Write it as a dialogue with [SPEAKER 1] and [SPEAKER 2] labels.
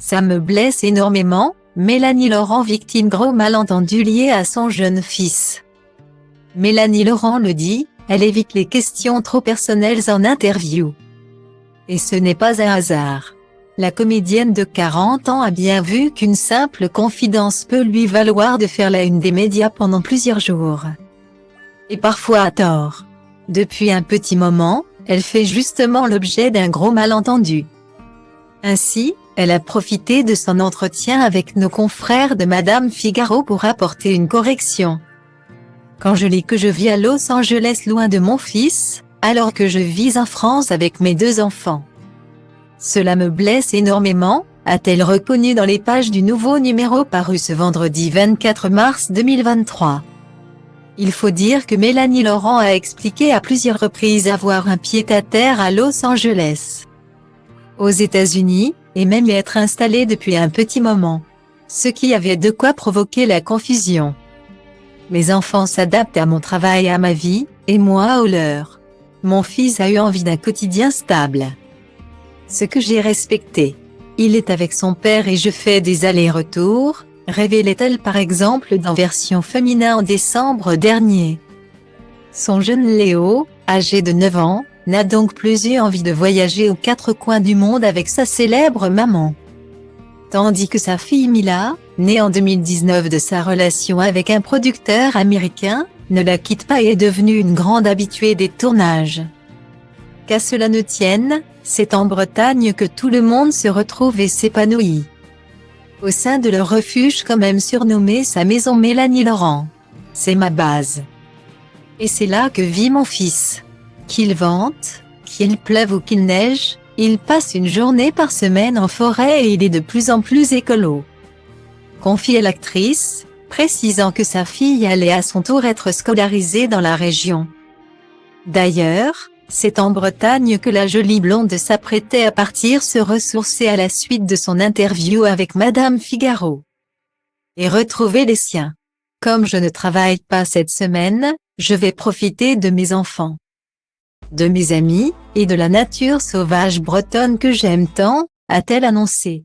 [SPEAKER 1] Ça me blesse énormément, Mélanie Laurent victime gros malentendu lié à son jeune fils. Mélanie Laurent le dit, elle évite les questions trop personnelles en interview. Et ce n'est pas un hasard. La comédienne de 40 ans a bien vu qu'une simple confidence peut lui valoir de faire la une des médias pendant plusieurs jours. Et parfois à tort. Depuis un petit moment, elle fait justement l'objet d'un gros malentendu. Ainsi, elle a profité de son entretien avec nos confrères de Madame Figaro pour apporter une correction. Quand je lis que je vis à Los Angeles loin de mon fils, alors que je vis en France avec mes 2 enfants. Cela me blesse énormément, a-t-elle reconnu dans les pages du nouveau numéro paru ce vendredi 24 mars 2023. Il faut dire que Mélanie Laurent a expliqué à plusieurs reprises avoir un pied-à-terre à Los Angeles, aux États-Unis, et même y être installée depuis un petit moment. Ce qui avait de quoi provoquer la confusion. Mes enfants s'adaptent à mon travail et à ma vie, et moi au leur. Mon fils a eu envie d'un quotidien stable. Ce que j'ai respecté. Il est avec son père et je fais des allers-retours, révélait-elle par exemple dans Version féminin en décembre dernier. Son jeune Léo, âgé de 9 ans, n'a donc plus eu envie de voyager aux 4 coins du monde avec sa célèbre maman. Tandis que sa fille Mila, née en 2019 de sa relation avec un producteur américain, ne la quitte pas et est devenue une grande habituée des tournages. Qu'à cela ne tienne, c'est en Bretagne que tout le monde se retrouve et s'épanouit. Au sein de leur refuge quand même surnommé sa maison Mélanie Laurent. C'est ma base. Et c'est là que vit mon fils. Qu'il vente, qu'il pleuve ou qu'il neige, il passe une journée par semaine en forêt et il est de plus en plus écolo. Confie l'actrice, précisant que sa fille allait à son tour être scolarisée dans la région. D'ailleurs, c'est en Bretagne que la jolie blonde s'apprêtait à partir se ressourcer à la suite de son interview avec Madame Figaro. Et retrouver les siens. Comme je ne travaille pas cette semaine, je vais profiter de mes enfants, de mes amis, et de la nature sauvage bretonne que j'aime tant, a-t-elle annoncé.